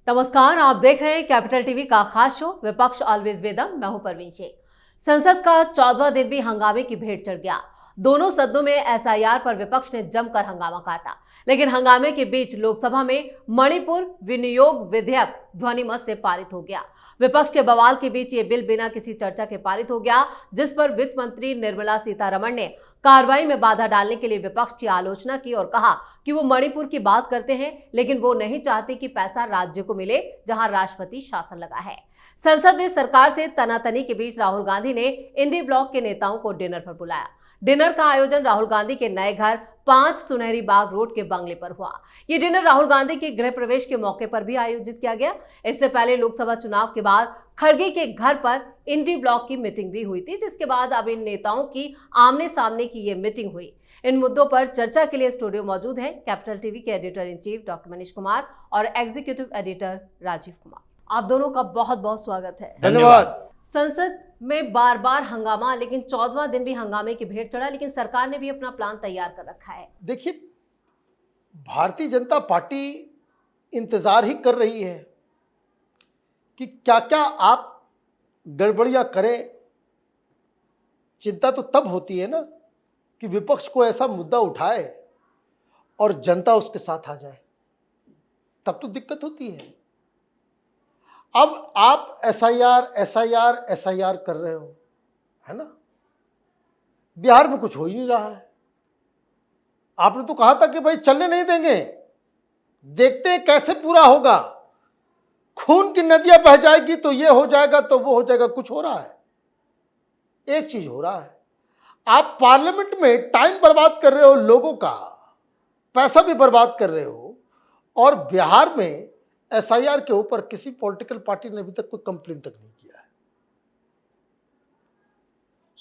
नमस्कार, आप देख रहे हैं कैपिटल टीवी का खास शो विपक्ष ऑलवेज वेदम। मैं हूं परवीन शेख। संसद का 14वां दिन भी हंगामे की भेंट चढ़ गया। दोनों सदनों में एसआईआर पर विपक्ष ने जमकर हंगामा काटा, लेकिन हंगामे के बीच लोकसभा में मणिपुर विनियोग विधेयक ध्वनिमत से पारित हो गया। विपक्ष के बवाल के बीच ये बिल बिना किसी चर्चा के पारित हो गया, जिस पर वित्त मंत्री निर्मला सीतारमण ने कार्रवाई में बाधा डालने के लिए विपक्ष की आलोचना की और कहा कि वो मणिपुर की बात करते हैं, लेकिन वो नहीं चाहते कि पैसा राज्य को मिले जहां राष्ट्रपति शासन लगा है। संसद में सरकार से तनातनी के बीच राहुल गांधी ने इंडी ब्लॉक के नेताओं को डिनर पर बुलाया। डिनर का आयोजन राहुल गांधी के नए घर 5 सुनहरी बाग रोड के बंगले पर हुआ। ये डिनर राहुल गांधी के गृह प्रवेश के मौके पर भी आयोजित किया गया। इससे पहले लोकसभा चुनाव के बाद खड़गे के घर पर इंडी ब्लॉक की मीटिंग भी हुई थी, जिसके बाद अब इन नेताओं की आमने सामने की ये मीटिंग हुई। इन मुद्दों पर चर्चा के लिए स्टूडियो मौजूद हैं कैपिटल टीवी के editor in chief doctor Manish Kumar और एग्जीक्यूटिव एडिटर राजीव कुमार। आप दोनों का बहुत बहुत स्वागत है। धन्यवाद। संसद में बार बार हंगामा, लेकिन 14वां दिन भी हंगामे की भेंट चढ़ा, लेकिन सरकार ने भी अपना प्लान तैयार कर रखा है। देखिए, भारतीय जनता पार्टी इंतजार ही कर रही है कि क्या क्या आप गड़बड़ियां करें। चिंता तो तब होती है ना कि विपक्ष को ऐसा मुद्दा उठाए और जनता उसके साथ आ जाए, तब तो दिक्कत होती है। अब आप एसआईआर कर रहे हो, है ना। बिहार में कुछ हो ही नहीं रहा है। आपने तो कहा था कि भाई चलने नहीं देंगे, देखते हैं कैसे पूरा होगा। खून की नदियां बह जाएगी तो ये हो जाएगा तो वो हो जाएगा। कुछ हो रहा है, एक चीज हो रहा है। आप पार्लियामेंट में टाइम बर्बाद कर रहे हो, लोगों का पैसा भी बर्बाद कर रहे हो, और बिहार में एसआईआर के ऊपर किसी पॉलिटिकल पार्टी ने अभी तक कोई कंप्लेन तक नहीं किया है।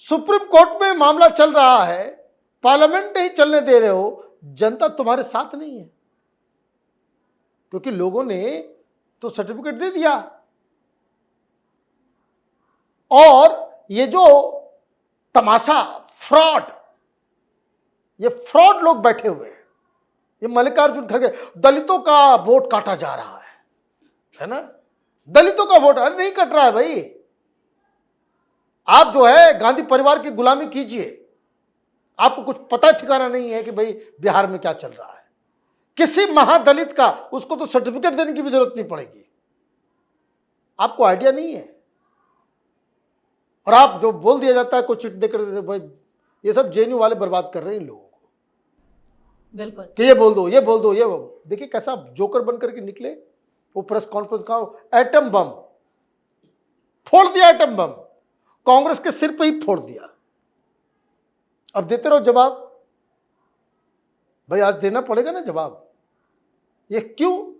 सुप्रीम कोर्ट में मामला चल रहा है, पार्लियामेंट नहीं चलने दे रहे हो। जनता तुम्हारे साथ नहीं है, क्योंकि लोगों ने तो सर्टिफिकेट दे दिया। और ये जो तमाशा फ्रॉड, ये फ्रॉड लोग बैठे हुए हैं। ये मल्लिकार्जुन खड़गे, दलितों का वोट काटा जा रहा है ना। दलितों का वोट अरे नहीं कट रहा है भाई। आप जो है गांधी परिवार की गुलामी कीजिए। आपको कुछ पता ठिकाना नहीं है कि भाई बिहार में क्या चल रहा है। किसी महादलित का उसको तो सर्टिफिकेट देने की भी जरूरत नहीं पड़ेगी। आपको आइडिया नहीं है, और आप जो बोल दिया जाता है कुछ चिट देकर, भाई ये सब जेएनयू वाले बर्बाद कर रहे हैं इन लोगों को। बिल्कुल कि ये बोल दो, ये बोल दो, ये देखिए कैसा जोकर बनकर के निकले। वो प्रेस कॉन्फ्रेंस का एटम बम फोड़ दिया, एटम बम कांग्रेस के सिर पे ही फोड़ दिया। अब देते रहो जवाब। भाई आज देना पड़ेगा ना जवाब। ये क्यों?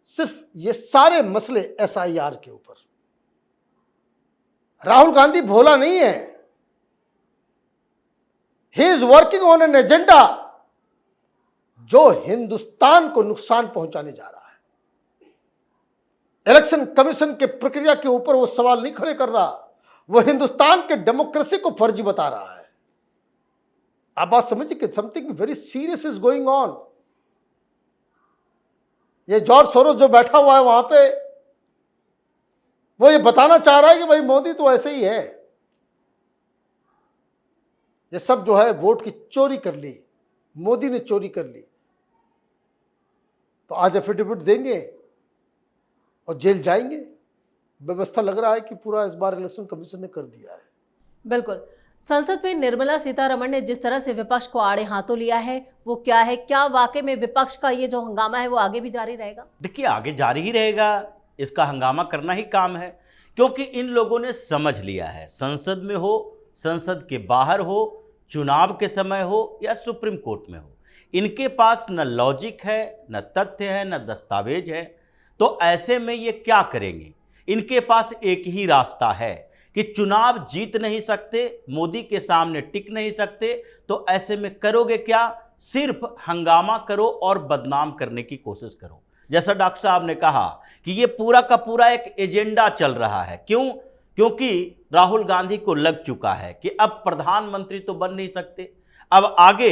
सिर्फ ये सारे मसले एसआईआर के ऊपर। राहुल गांधी भोला नहीं है। He is working on an agenda जो हिंदुस्तान को नुकसान पहुंचाने जा रहा है। इलेक्शन कमीशन के प्रक्रिया के ऊपर वो सवाल नहीं खड़े कर रहा, वो हिंदुस्तान के डेमोक्रेसी को फर्जी बता रहा है। आप बात समझिए कि something very serious is going on. ये जॉर्ज सोरोस जो बैठा हुआ है वहां पे, वो ये बताना चाह रहा है कि भाई मोदी तो ऐसे ही है। ये सब जो है वोट की चोरी कर ली, मोदी ने चोरी कर ली। तो आज एफिडेविट देंगे और जेल जाएंगे। व्यवस्था लग रहा है कि पूरा इस बार इलेक्शन कमीशन ने कर दिया है। बिल्कुल। संसद में निर्मला सीतारमण ने जिस तरह से विपक्ष को आड़े हाथों लिया है, वो क्या है? क्या वाकई में विपक्ष का ये जो हंगामा है वो आगे भी जारी रहेगा? देखिए, आगे जारी ही रहेगा। इसका हंगामा करना ही काम है, क्योंकि इन लोगों ने समझ लिया है, संसद में हो, संसद के बाहर हो, चुनाव के समय हो या सुप्रीम कोर्ट में हो, इनके पास न लॉजिक है, न तथ्य है, न दस्तावेज है। तो ऐसे में ये क्या करेंगे? इनके पास एक ही रास्ता है कि चुनाव जीत नहीं सकते, मोदी के सामने टिक नहीं सकते, तो ऐसे में करोगे क्या? सिर्फ हंगामा करो और बदनाम करने की कोशिश करो। जैसा डॉक्टर साहब ने कहा कि ये पूरा का पूरा एक एजेंडा चल रहा है। क्यों? क्योंकि राहुल गांधी को लग चुका है कि अब प्रधानमंत्री तो बन नहीं सकते, अब आगे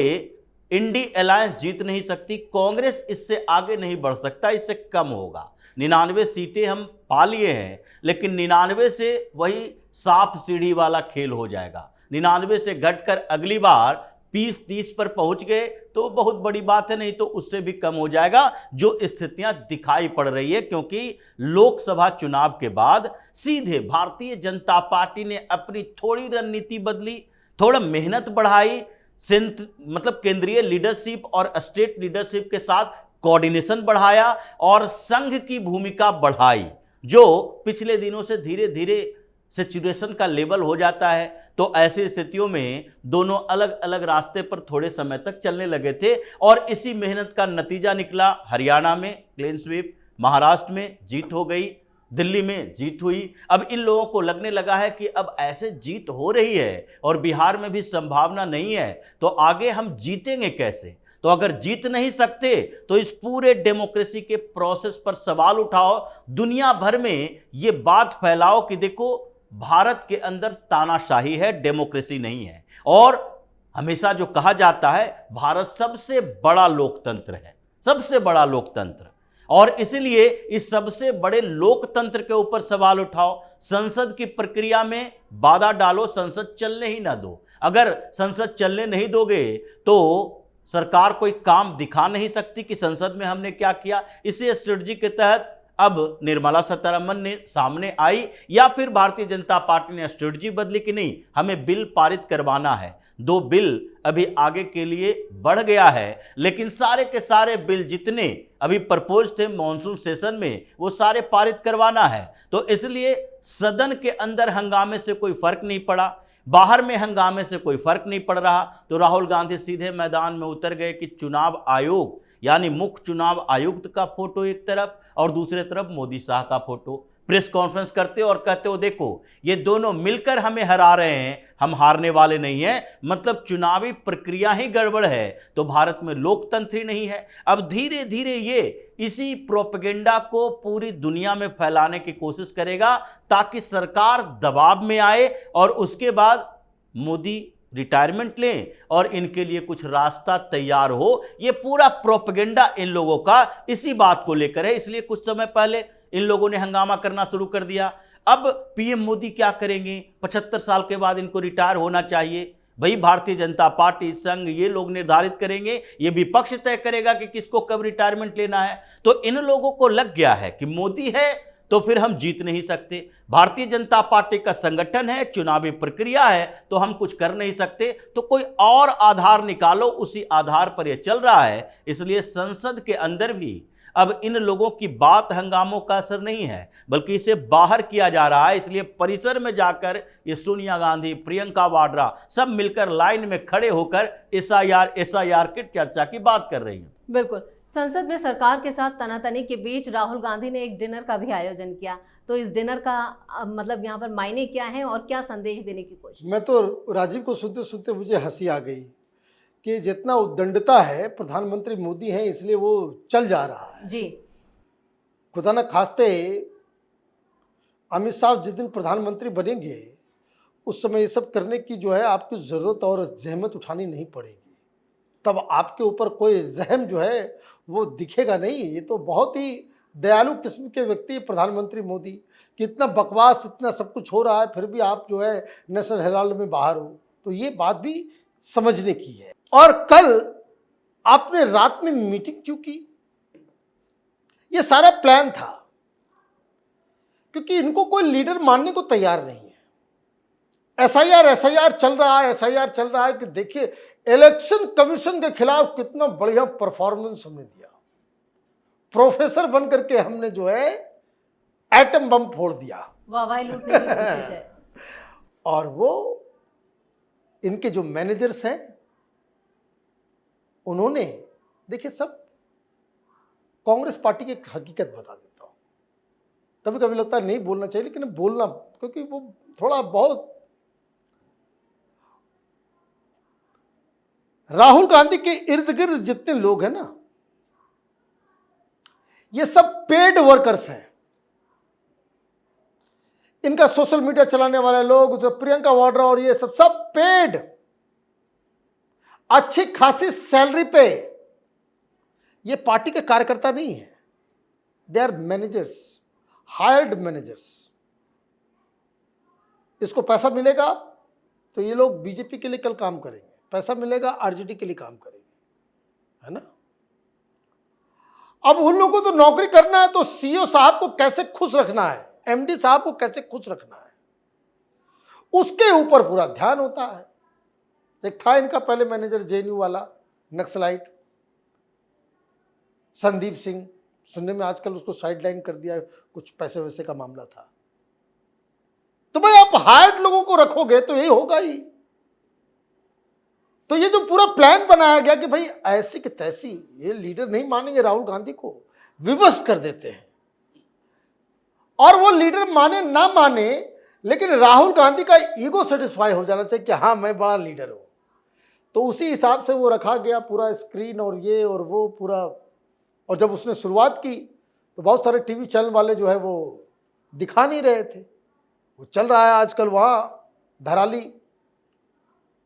इंडी अलायंस जीत नहीं सकती, कांग्रेस इससे आगे नहीं बढ़ सकता, इससे कम होगा। 99 सीटें हम पा लिए हैं, लेकिन 99 से वही सांप सीढ़ी वाला खेल हो जाएगा। 99 से घटकर अगली बार 20-30 पर पहुंच गए तो बहुत बड़ी बात है, नहीं तो उससे भी कम हो जाएगा, जो स्थितियां दिखाई पड़ रही है। क्योंकि लोकसभा चुनाव के बाद सीधे भारतीय जनता पार्टी ने अपनी थोड़ी रणनीति बदली, थोड़ा मेहनत बढ़ाई, मतलब केंद्रीय लीडरशिप और स्टेट लीडरशिप के साथ कोऑर्डिनेशन बढ़ाया और संघ की भूमिका बढ़ाई, जो पिछले दिनों से धीरे धीरे सिचुएशन का लेवल हो जाता है। तो ऐसी स्थितियों में दोनों अलग अलग रास्ते पर थोड़े समय तक चलने लगे थे और इसी मेहनत का नतीजा निकला। हरियाणा में क्लीन स्वीप, महाराष्ट्र में जीत हो गई, दिल्ली में जीत हुई। अब इन लोगों को लगने लगा है कि अब ऐसे जीत हो रही है और बिहार में भी संभावना नहीं है, तो आगे हम जीतेंगे कैसे। तो अगर जीत नहीं सकते तो इस पूरे डेमोक्रेसी के प्रोसेस पर सवाल उठाओ, दुनिया भर में ये बात फैलाओ कि देखो भारत के अंदर तानाशाही है, डेमोक्रेसी नहीं है। और हमेशा जो कहा जाता है भारत सबसे बड़ा लोकतंत्र है, सबसे बड़ा लोकतंत्र, और इसलिए इस सबसे बड़े लोकतंत्र के ऊपर सवाल उठाओ। संसद की प्रक्रिया में बाधा डालो, संसद चलने ही ना दो। अगर संसद चलने नहीं दोगे तो सरकार कोई काम दिखा नहीं सकती कि संसद में हमने क्या किया। इसी स्ट्रेटजी के तहत अब निर्मला सीतारमण ने सामने आई, या फिर भारतीय जनता पार्टी ने स्ट्रेटजी बदली कि नहीं हमें बिल पारित करवाना है। 2 बिल अभी आगे के लिए बढ़ गया है, लेकिन सारे के सारे बिल जितने अभी प्रपोज थे मॉनसून सेशन में वो सारे पारित करवाना है। तो इसलिए सदन के अंदर हंगामे से कोई फर्क नहीं पड़ा, बाहर में हंगामे से कोई फर्क नहीं पड़ रहा। तो राहुल गांधी सीधे मैदान में उतर गए कि चुनाव आयोग यानी मुख्य चुनाव आयुक्त का फोटो एक तरफ और दूसरे तरफ मोदी शाह का फोटो, प्रेस कॉन्फ्रेंस करते और कहते हो देखो ये दोनों मिलकर हमें हरा रहे हैं, हम हारने वाले नहीं हैं। मतलब चुनावी प्रक्रिया ही गड़बड़ है, तो भारत में लोकतंत्र ही नहीं है। अब धीरे धीरे ये इसी प्रोपेगेंडा को पूरी दुनिया में फैलाने की कोशिश करेगा ताकि सरकार दबाव में आए और उसके बाद मोदी रिटायरमेंट लें और इनके लिए कुछ रास्ता तैयार हो। ये पूरा प्रोपेगेंडा इन लोगों का इसी बात को लेकर है। इसलिए कुछ समय पहले इन लोगों ने हंगामा करना शुरू कर दिया। अब पीएम मोदी क्या करेंगे, 75 साल के बाद इनको रिटायर होना चाहिए। भाई भारतीय जनता पार्टी, संघ, ये लोग निर्धारित करेंगे, ये विपक्ष तय करेगा कि किसको कब रिटायरमेंट लेना है। तो इन लोगों को लग गया है कि मोदी है तो फिर हम जीत नहीं सकते, भारतीय जनता पार्टी का संगठन है, चुनावी प्रक्रिया है, तो हम कुछ कर नहीं सकते, तो कोई और आधार निकालो। उसी आधार पर यह चल रहा है। इसलिए संसद के अंदर भी अब इन लोगों की बात हंगामों का असर नहीं है, बल्कि इसे बाहर किया जा रहा है। इसलिए परिसर में जाकर ये सोनिया गांधी, प्रियंका वाड्रा सब मिलकर लाइन में खड़े होकर एसआईआर की चर्चा की बात कर रही हैं। बिल्कुल, संसद में सरकार के साथ तनातनी के बीच राहुल गांधी ने एक डिनर का भी आयोजन किया। तो इस डिनर का मतलब यहाँ पर मायने क्या है और क्या संदेश देने की कोशिश? मैं तो राजीव को सुनते सुनते मुझे हंसी आ गई कि जितना उद्दंडता है, प्रधानमंत्री मोदी हैं इसलिए वो चल जा रहा है जी। खुदा न खास्ते अमित शाह जिस दिन प्रधानमंत्री बनेंगे उस समय ये सब करने की जो है आपको ज़रूरत और जहमत उठानी नहीं पड़ेगी। तब आपके ऊपर कोई रहम जो है वो दिखेगा नहीं। ये तो बहुत ही दयालु किस्म के व्यक्ति प्रधानमंत्री मोदी कि इतना बकवास, इतना सब कुछ हो रहा है, फिर भी आप जो है नेशनल हेराल्ड में बाहर हो, तो ये बात भी समझने की है। और कल आपने रात में मीटिंग क्यों की? ये सारा प्लान था, क्योंकि इनको कोई लीडर मानने को तैयार नहीं है। एसआईआर चल रहा है, एसआईआर चल रहा है कि देखिए इलेक्शन कमीशन के खिलाफ कितना बढ़िया परफॉर्मेंस हमने दिया, प्रोफेसर बन करके हमने जो है एटम बम फोड़ दिया, वाहवाही लूटने की कोशिश है। और वो इनके जो मैनेजर्स हैं उन्होंने, देखिए सब कांग्रेस पार्टी की हकीकत बता देता हूं। कभी कभी लगता है नहीं बोलना चाहिए, लेकिन बोलना, क्योंकि वो थोड़ा बहुत राहुल गांधी के इर्द गिर्द जितने लोग हैं ना, ये सब पेड वर्कर्स हैं। इनका सोशल मीडिया चलाने वाले लोग, जो प्रियंका वाड्रा और ये सब पेड। अच्छी खासी सैलरी पे, ये पार्टी के कार्यकर्ता नहीं है, they are managers, hired managers. इसको पैसा मिलेगा तो ये लोग बीजेपी के लिए कल काम करेंगे, पैसा मिलेगा आरजेडी के लिए काम करेंगे, है ना। अब उन लोगों को तो नौकरी करना है, तो सीईओ साहब को कैसे खुश रखना है, एमडी साहब को कैसे खुश रखना है, उसके ऊपर पूरा ध्यान होता है। एक था इनका पहले मैनेजर जेएनयू वाला, नक्सलाइट संदीप सिंह, सुनने में आजकल उसको साइडलाइन कर दिया, कुछ पैसे वैसे का मामला था। तो भाई आप हायर्ड लोगों को रखोगे तो यही होगा ही। तो ये जो पूरा प्लान बनाया गया कि भाई ऐसी की तैसी, ये लीडर नहीं मानेंगे राहुल गांधी को, विवश कर देते हैं। और वो लीडर माने ना माने, लेकिन राहुल गांधी का ईगो सेटिस्फाई हो जाना चाहिए कि हाँ मैं बड़ा लीडर हूं। तो उसी हिसाब से वो रखा गया पूरा स्क्रीन और ये और वो पूरा। और जब उसने शुरुआत की तो बहुत सारे टीवी चैनल वाले जो है वो दिखा नहीं रहे थे। वो चल रहा है आजकल वहाँ धराली,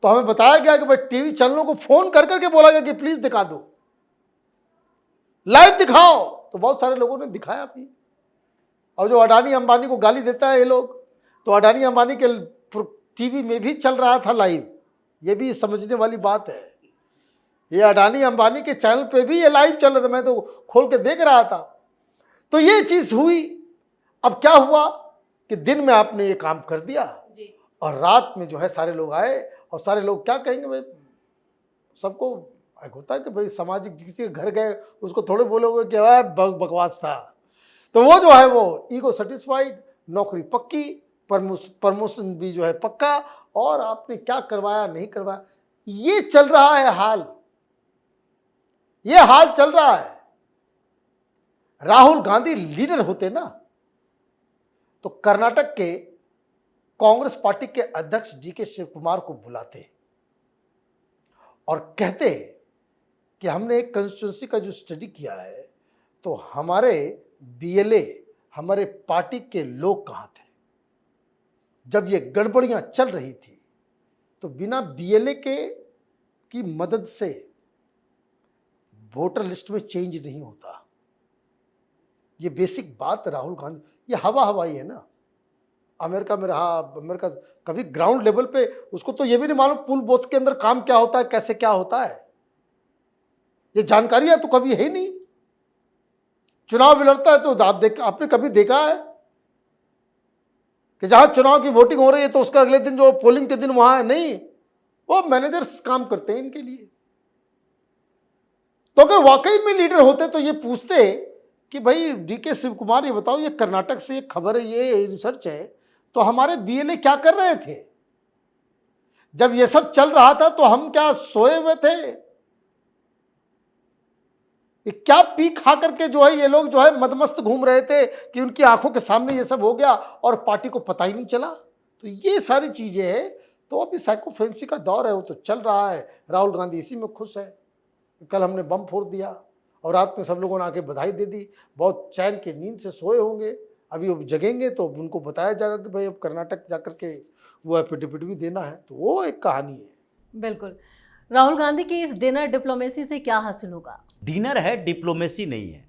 तो हमें बताया गया कि भाई टीवी चैनलों को फोन कर करके बोला गया कि प्लीज दिखा दो, लाइव दिखाओ। तो बहुत सारे लोगों ने दिखाया भी। और जो अडानी अंबानी को गाली देता है ये लोग, तो अडानी अंबानी के टीवी में भी चल रहा था लाइव। ये भी समझने वाली बात है, ये अडानी अंबानी के चैनल पे भी ये लाइव चल रहा था, मैं तो खोल के देख रहा था। तो ये चीज हुई। अब क्या हुआ कि दिन में आपने ये काम कर दिया जी। और रात में जो है सारे लोग आए, और सारे लोग क्या कहेंगे भाई, सबको एक होता है कि भाई सामाजिक, किसी के घर गए उसको थोड़े बोलोगे कि वाह बकवास था। तो वो जो है वो ईगो सेटिस्फाइड, नौकरी पक्की, प्रमोशन भी जो है पक्का, और आपने क्या करवाया नहीं करवाया, ये चल रहा है हाल, ये हाल चल रहा है। राहुल गांधी लीडर होते ना तो कर्नाटक के कांग्रेस पार्टी के अध्यक्ष डीके शिव कुमार को बुलाते और कहते कि हमने एक कंस्टिट्यूंसी का जो स्टडी किया है, तो हमारे बीएलए, हमारे पार्टी के लोग कहाँ थे जब ये गड़बड़ियां चल रही थी। तो बिना बीएलए की मदद से वोटर लिस्ट में चेंज नहीं होता। ये बेसिक बात राहुल गांधी, ये हवा हवाई है ना। अमेरिका में रहा, अमेरिका कभी ग्राउंड लेवल पे उसको तो ये भी नहीं मालूम पुल बूथ के अंदर काम क्या होता है, कैसे क्या होता है, ये जानकारियां तो कभी है ही नहीं। चुनाव भी लड़ता है तो आपने कभी देखा है कि जहां चुनाव की वोटिंग हो रही है तो उसका अगले दिन जो पोलिंग के दिन वहां है? नहीं, वो मैनेजर्स काम करते हैं इनके लिए। तो अगर वाकई में लीडर होते तो ये पूछते कि भाई डीके शिव कुमार, ये बताओ, ये कर्नाटक से ये खबर है, ये रिसर्च है, तो हमारे बीएलए क्या कर रहे थे जब ये सब चल रहा था? तो हम क्या सोए हुए थे? ये क्या पी खा करके जो है ये लोग जो है मदमस्त घूम रहे थे कि उनकी आंखों के सामने ये सब हो गया और पार्टी को पता ही नहीं चला? तो ये सारी चीजें हैं। तो अभी साइकोफेंसी का दौर है, वो तो चल रहा है। राहुल गांधी इसी में खुश है। कल हमने बम फोड़ दिया और रात में सब लोगों ने आके बधाई दे दी, बहुत चैन के नींद से सोए होंगे। अभी वो जगेंगे तो उनको बताया जाएगा कि भाई अब कर्नाटक जाकर के वो एफिडेविट भी देना है। तो वो एक कहानी है। बिल्कुल। राहुल गांधी की इस डिनर डिप्लोमेसी से क्या हासिल होगा? डिनर है, डिप्लोमेसी नहीं है,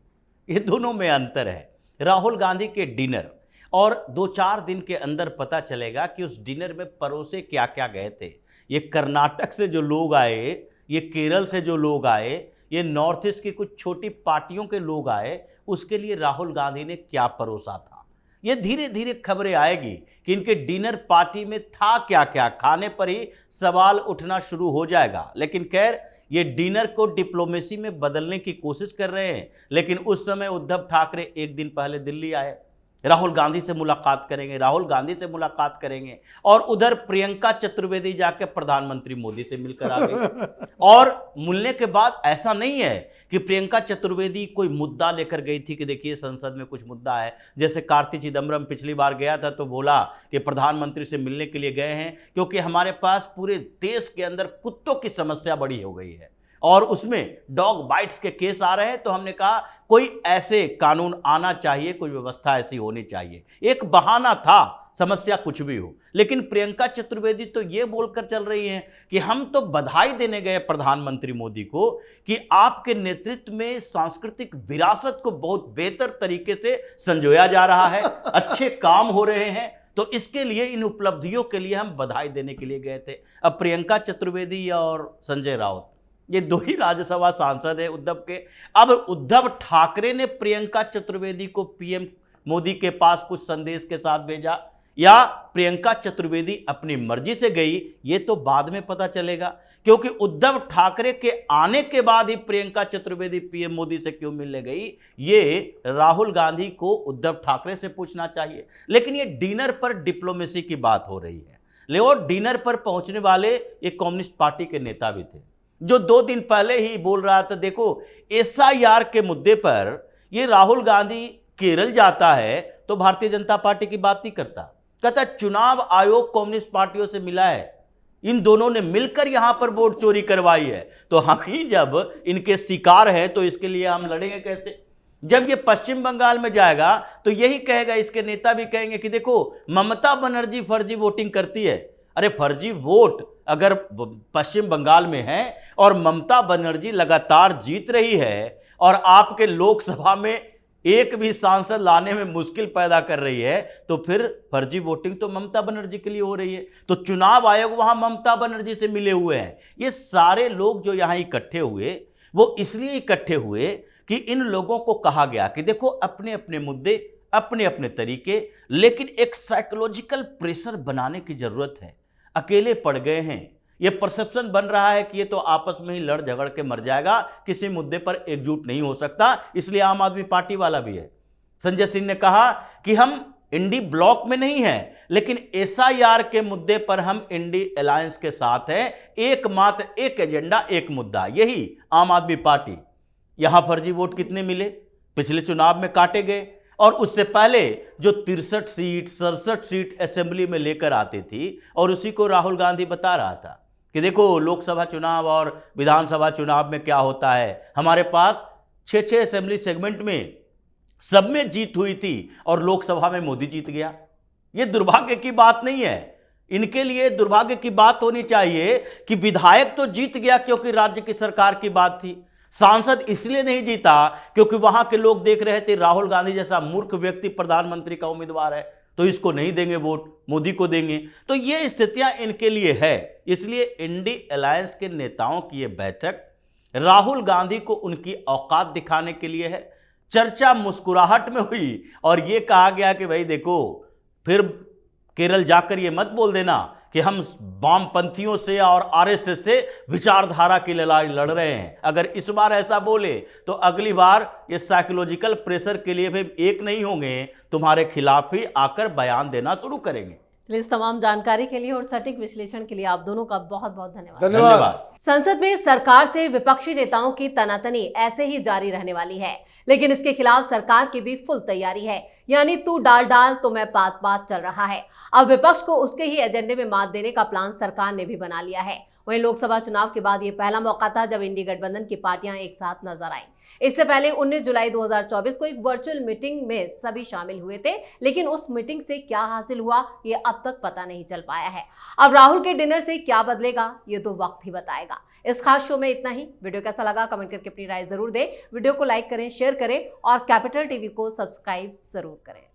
ये दोनों में अंतर है। राहुल गांधी के डिनर, और 2-4 दिन के अंदर पता चलेगा कि उस डिनर में परोसे क्या क्या गए थे। ये कर्नाटक से जो लोग आए, ये केरल से जो लोग आए, ये नॉर्थ ईस्ट की कुछ छोटी पार्टियों के लोग आए, उसके लिए राहुल गांधी ने क्या परोसा था। ये धीरे धीरे खबरें आएगी कि इनके डिनर पार्टी में था क्या क्या, खाने पर ही सवाल उठना शुरू हो जाएगा। लेकिन खैर, ये डिनर को डिप्लोमेसी में बदलने की कोशिश कर रहे हैं। लेकिन उस समय उद्धव ठाकरे एक दिन पहले दिल्ली आए, राहुल गांधी से मुलाकात करेंगे, राहुल गांधी से मुलाकात करेंगे, और उधर प्रियंका चतुर्वेदी जाकर प्रधानमंत्री मोदी से मिलकर आ गई। और मिलने के बाद ऐसा नहीं है कि प्रियंका चतुर्वेदी कोई मुद्दा लेकर गई थी कि देखिए संसद में कुछ मुद्दा है। जैसे कार्ति चिदम्बरम पिछली बार गया था तो बोला कि प्रधानमंत्री से मिलने के लिए गए हैं क्योंकि हमारे पास पूरे देश के अंदर कुत्तों की समस्या बड़ी हो गई है और उसमें डॉग बाइट्स के केस आ रहे हैं। तो हमने कहा कोई ऐसे कानून आना चाहिए, कोई व्यवस्था ऐसी होनी चाहिए। एक बहाना था समस्या कुछ भी हो, लेकिन प्रियंका चतुर्वेदी तो ये बोलकर चल रही हैं कि हम तो बधाई देने गए प्रधानमंत्री मोदी को कि आपके नेतृत्व में सांस्कृतिक विरासत को बहुत बेहतर तरीके से संजोया जा रहा है, अच्छे काम हो रहे हैं, तो इसके लिए, इन उपलब्धियों के लिए हम बधाई देने के लिए गए थे। अब प्रियंका चतुर्वेदी और संजय राउत, ये दो ही राज्यसभा सांसद है उद्धव के। अब उद्धव ठाकरे ने प्रियंका चतुर्वेदी को पीएम मोदी के पास कुछ संदेश के साथ भेजा या प्रियंका चतुर्वेदी अपनी मर्जी से गई, ये तो बाद में पता चलेगा, क्योंकि उद्धव ठाकरे के आने के बाद ही प्रियंका चतुर्वेदी पीएम मोदी से क्यों मिलने गई, ये राहुल गांधी को उद्धव ठाकरे से पूछना चाहिए। लेकिन ये डिनर पर डिप्लोमेसी की बात हो रही है। लेकिन डिनर पर पहुंचने वाले एक कम्युनिस्ट पार्टी के नेता भी थे, जो 2 दिन पहले ही बोल रहा था, देखो एसआईआर के मुद्दे पर ये राहुल गांधी केरल जाता है तो भारतीय जनता पार्टी की बात नहीं करता, कहता चुनाव आयोग कम्युनिस्ट पार्टियों से मिला है, इन दोनों ने मिलकर यहां पर वोट चोरी करवाई है, तो हम ही जब इनके शिकार हैं तो इसके लिए हम लड़ेंगे कैसे। जब ये पश्चिम बंगाल में जाएगा तो यही कहेगा, इसके नेता भी कहेंगे कि देखो ममता बनर्जी फर्जी वोटिंग करती है। अरे फर्जी वोट अगर पश्चिम बंगाल में है और ममता बनर्जी लगातार जीत रही है और आपके लोकसभा में एक भी सांसद लाने में मुश्किल पैदा कर रही है, तो फिर फर्जी वोटिंग तो ममता बनर्जी के लिए हो रही है। तो चुनाव आयोग वहां ममता बनर्जी से मिले हुए हैं। ये सारे लोग जो यहां इकट्ठे हुए, वो इसलिए इकट्ठे हुए कि इन लोगों को कहा गया कि देखो अपने अपने मुद्दे, अपने अपने तरीके, लेकिन एक साइकोलॉजिकल प्रेशर बनाने की जरूरत है। अकेले पड़ गए हैं, ये परसेप्शन बन रहा है कि ये तो आपस में ही लड़ झगड़ के मर जाएगा, किसी मुद्दे पर एकजुट नहीं हो सकता, इसलिए आम आदमी पार्टी वाला भी है। संजय सिंह ने कहा कि हम इंडी ब्लॉक में नहीं हैं, लेकिन एसआईआर के मुद्दे पर हम इंडी अलायंस के साथ हैं, एकमात्र एक एजेंडा, एक मुद्दा, यही आम आदमी पार्टी। यहां फर्जी वोट कितने मिले, पिछले चुनाव में काटे गए, और उससे पहले जो 63 सीट 67 सीट असेंबली में लेकर आती थी, और उसी को राहुल गांधी बता रहा था कि देखो लोकसभा चुनाव और विधानसभा चुनाव में क्या होता है, हमारे पास 6 असेंबली सेगमेंट में सब में जीत हुई थी और लोकसभा में मोदी जीत गया। ये दुर्भाग्य की बात नहीं है, इनके लिए दुर्भाग्य की बात होनी चाहिए कि विधायक तो जीत गया क्योंकि राज्य की सरकार की बात थी, सांसद इसलिए नहीं जीता क्योंकि वहां के लोग देख रहे थे राहुल गांधी जैसा मूर्ख व्यक्ति प्रधानमंत्री का उम्मीदवार है, तो इसको नहीं देंगे वोट, मोदी को देंगे। तो ये स्थितियां इनके लिए है। इसलिए इंडी अलायंस के नेताओं की ये बैठक राहुल गांधी को उनकी औकात दिखाने के लिए है। चर्चा मुस्कुराहट में हुई और ये कहा गया कि भाई देखो, फिर केरल जाकर ये मत बोल देना कि हम वामपंथियों से और आरएसएस से विचारधारा की लड़ाई लड़ रहे हैं। अगर इस बार ऐसा बोले तो अगली बार ये साइकोलॉजिकल प्रेशर के लिए भी एक नहीं होंगे, तुम्हारे खिलाफ ही आकर बयान देना शुरू करेंगे। इस तमाम जानकारी के लिए और सटीक विश्लेषण के लिए आप दोनों का बहुत बहुत धन्यवाद। धन्यवाद। संसद में सरकार से विपक्षी नेताओं की तनातनी ऐसे ही जारी रहने वाली है, लेकिन इसके खिलाफ सरकार की भी फुल तैयारी है, यानी तू डाल डाल तो मैं पात पात चल रहा है। अब विपक्ष को उसके ही एजेंडे में मात देने का प्लान सरकार ने भी बना लिया है। वहीं लोकसभा चुनाव के बाद ये पहला मौका था जब इंडी गठबंधन की पार्टियां एक साथ नजर आईं। इससे पहले 19 जुलाई 2024 को एक वर्चुअल मीटिंग में सभी शामिल हुए थे, लेकिन उस मीटिंग से क्या हासिल हुआ ये अब तक पता नहीं चल पाया है। अब राहुल के डिनर से क्या बदलेगा ये तो वक्त ही बताएगा। इस खास शो में इतना ही। वीडियो कैसा लगा कमेंट करके अपनी राय जरूर दें। वीडियो को लाइक करें, शेयर करें और कैपिटल टीवी को सब्सक्राइब जरूर करें।